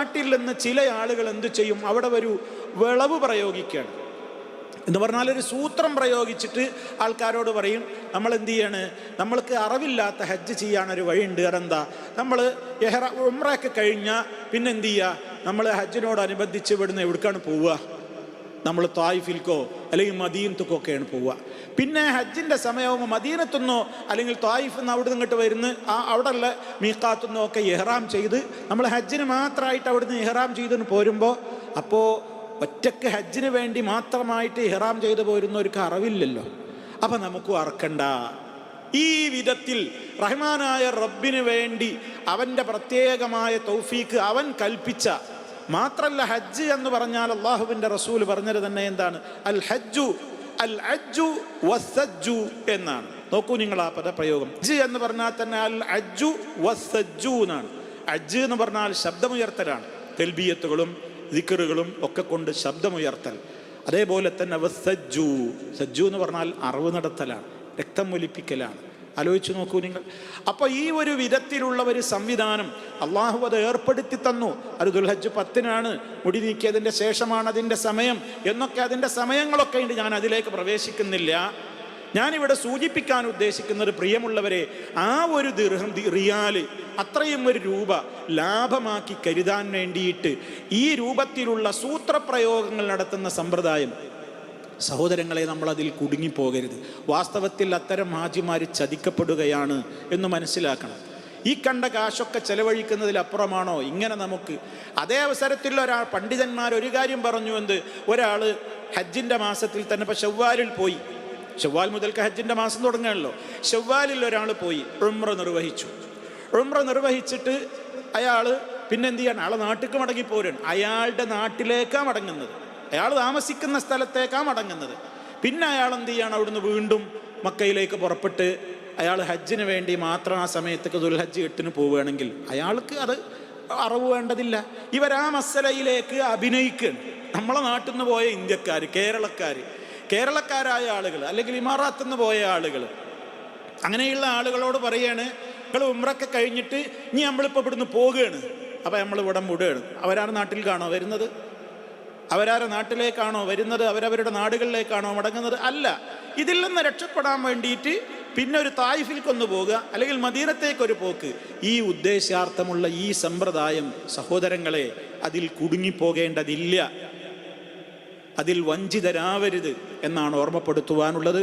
നാട്ടിൽ നിന്ന് ചില ആളുകൾ എന്തു ചെയ്യും, അവിടെ ഒരു വിളവ് പ്രയോഗിക്കുകയാണ് എന്ന് പറഞ്ഞാൽ ഒരു സൂത്രം പ്രയോഗിച്ചിട്ട് ആൾക്കാരോട് പറയും, നമ്മൾ എന്ത് ചെയ്യാണ്, നമ്മൾക്ക് അറിവില്ലാത്ത ഹജ്ജ് ചെയ്യാനൊരു വഴിയുണ്ട്. അതെന്താ, നമ്മൾ ഉംറയൊക്കെ കഴിഞ്ഞാൽ പിന്നെ എന്ത് ചെയ്യുക, നമ്മൾ ഹജ്ജിനോടനുബന്ധിച്ച് ഇവിടുന്ന് എവിടേക്കാണ് പോവുക, നമ്മൾ ത്വായിഫിൽക്കോ അല്ലെങ്കിൽ മദീനത്തുക്കോ ഒക്കെയാണ് പോവുക. പിന്നെ ഹജ്ജിൻ്റെ സമയമാകുമ്പോൾ മദീനത്തുനിന്നോ അല്ലെങ്കിൽ ത്വായിഫിൽ നിന്ന് അവിടെ നിന്നിട്ട് വരുന്ന അവിടെയുള്ള മീഖാത്തുനിന്നോ ഒക്കെ ഇഹ്റാം ചെയ്ത് നമ്മൾ ഹജ്ജിന് മാത്രമായിട്ട് അവിടുന്ന് ഇഹ്റാം ചെയ്തിന് പോരുമ്പോൾ, അപ്പോൾ ഒറ്റക്ക് ഹജ്ജിന് വേണ്ടി മാത്രമായിട്ട് ഇഹ്റാം ചെയ്തു പോരുന്നവർക്ക് അറിവില്ലല്ലോ. അപ്പം നമുക്കും അറക്കണ്ട. ഈ വിധത്തിൽ റഹ്മാനായ റബ്ബിന് വേണ്ടി അവൻ്റെ പ്രത്യേകമായ തൗഫീക്ക് അവൻ കൽപ്പിച്ച, മാത്രല്ല ഹജ്ജ് എന്ന് പറഞ്ഞാൽ അള്ളാഹുവിൻ്റെ റസൂൽ പറഞ്ഞത് തന്നെ എന്താണ്, അൽ ഹജ്ജു വസ്സജ്ജു എന്നാണ്. നോക്കൂ നിങ്ങൾ ആ പദപ്രയോഗം. ഹജ്ജ് എന്ന് പറഞ്ഞാൽ തന്നെ അൽ ഹജ്ജു വസ്സജ്ജു എന്നാണ്. ഹജ്ജ് എന്ന് പറഞ്ഞാൽ ശബ്ദമുയർത്തലാണ്, തെൽബിയത്തുകളും ദിക്റുകളും ഒക്കെ കൊണ്ട് ശബ്ദമുയർത്തൽ. അതേപോലെ തന്നെ വസ്സജ്ജു, സജ്ജു എന്ന് പറഞ്ഞാൽ അറിവ് നടത്തലാണ്, രക്തം ഒലിപ്പിക്കലാണ്. ആലോചിച്ച് നോക്കൂ നിങ്ങൾ. അപ്പോൾ ഈ ഒരു വിധത്തിലുള്ള ഒരു സംവിധാനം അള്ളാഹു അത് ഏർപ്പെടുത്തി തന്നു. അത് ദുൽഹജ്ജ് 10-നാണ്, മുടി നീക്കിയതിൻ്റെ ശേഷമാണ് അതിൻ്റെ സമയം എന്നൊക്കെ, അതിൻ്റെ സമയങ്ങളൊക്കെ ഉണ്ട്. ഞാൻ അതിലേക്ക് പ്രവേശിക്കുന്നില്ല. ഞാനിവിടെ സൂചിപ്പിക്കാൻ ഉദ്ദേശിക്കുന്നത്, പ്രിയമുള്ളവരെ, ആ ഒരു ദിർഹം റിയാല്, അത്രയും ഒരു രൂപ ലാഭമാക്കി കരുതാൻ വേണ്ടിയിട്ട് ഈ രൂപത്തിലുള്ള സൂത്രപ്രയോഗങ്ങൾ നടത്തുന്ന സമ്പ്രദായം, സഹോദരങ്ങളെ, നമ്മളതിൽ കുടുങ്ങിപ്പോകരുത്. വാസ്തവത്തിൽ അത്തരം ഹാജിമാർ ചതിക്കപ്പെടുകയാണ് എന്ന് മനസ്സിലാക്കണം. ഈ കണ്ട കാശൊക്കെ ചെലവഴിക്കുന്നതിലപ്പുറമാണോ ഇങ്ങനെ നമുക്ക്? അതേ അവസരത്തിൽ പണ്ഡിതന്മാർ ഒരു കാര്യം പറഞ്ഞു. എന്ത്, ഒരാൾ ഹജ്ജിൻ്റെ മാസത്തിൽ തന്നെ, ഇപ്പോൾ ഷവ്വാലിൽ പോയി, ഷവ്വാൽ മുതൽക്ക് ഹജ്ജിൻ്റെ മാസം തുടങ്ങുകയാണല്ലോ, ഷവ്വാലിൽ ഒരാൾ പോയി ഉംറ നിർവഹിച്ചു. ഉംറ നിർവഹിച്ചിട്ട് അയാൾ പിന്നെ എന്ത് ചെയ്യണം, അയാളെ നാട്ടിലേക്ക് മടങ്ങിപ്പോരാണ്. അയാളുടെ നാട്ടിലേക്കാണ് മടങ്ങുന്നത്, അയാൾ താമസിക്കുന്ന സ്ഥലത്തേക്കാണ് മടങ്ങുന്നത്. പിന്നെ അയാൾ എന്ത് ചെയ്യണം, അവിടുന്ന് വീണ്ടും മക്കയിലേക്ക് പുറപ്പെട്ട് അയാൾ ഹജ്ജിന് വേണ്ടി മാത്രം ആ സമയത്തേക്ക് ദുൽഹജ്ജ് 8-ന് പോവുകയാണെങ്കിൽ അയാൾക്ക് അത് അറിവ് വേണ്ടതില്ല. ഇവരാ മസലയിലേക്ക് അഭിനയിക്കുകയാണ്. നമ്മളെ നാട്ടിൽ നിന്ന് പോയ ഇന്ത്യക്കാർ, കേരളക്കാരായ ആളുകൾ, അല്ലെങ്കിൽ ഇമാറാത്തിൽ നിന്ന് പോയ ആളുകൾ, അങ്ങനെയുള്ള ആളുകളോട് പറയാണ്, നിങ്ങൾ ഉംറയൊക്കെ കഴിഞ്ഞിട്ട് ഇനി നമ്മളിപ്പോൾ ഇവിടുന്ന് പോവുകയാണ്, അപ്പോൾ നമ്മൾ ഇവിടെ മുടുകയാണ്. അവരാണ് നാട്ടിലേക്കാണോ വരുന്നത്? അവരാരുടെ നാട്ടിലേക്കാണോ വരുന്നത്? അവരവരുടെ നാടുകളിലേക്കാണോ മടങ്ങുന്നത്? അല്ല. ഇതിൽ നിന്ന് രക്ഷപ്പെടാൻ വേണ്ടിയിട്ട് പിന്നെ ഒരു തായിഫിൽക്കൊന്ന് പോകുക, അല്ലെങ്കിൽ മദീനത്തേക്കൊരു പോക്ക്. ഈ ഉദ്ദേശാർത്ഥമുള്ള ഈ സമ്പ്രദായം, സഹോദരങ്ങളെ, അതിൽ കുടുങ്ങിപ്പോകേണ്ടതില്ല. അതിൽ വഞ്ചിതരാവരുത് എന്നാണ് ഓർമ്മപ്പെടുത്തുവാനുള്ളത്.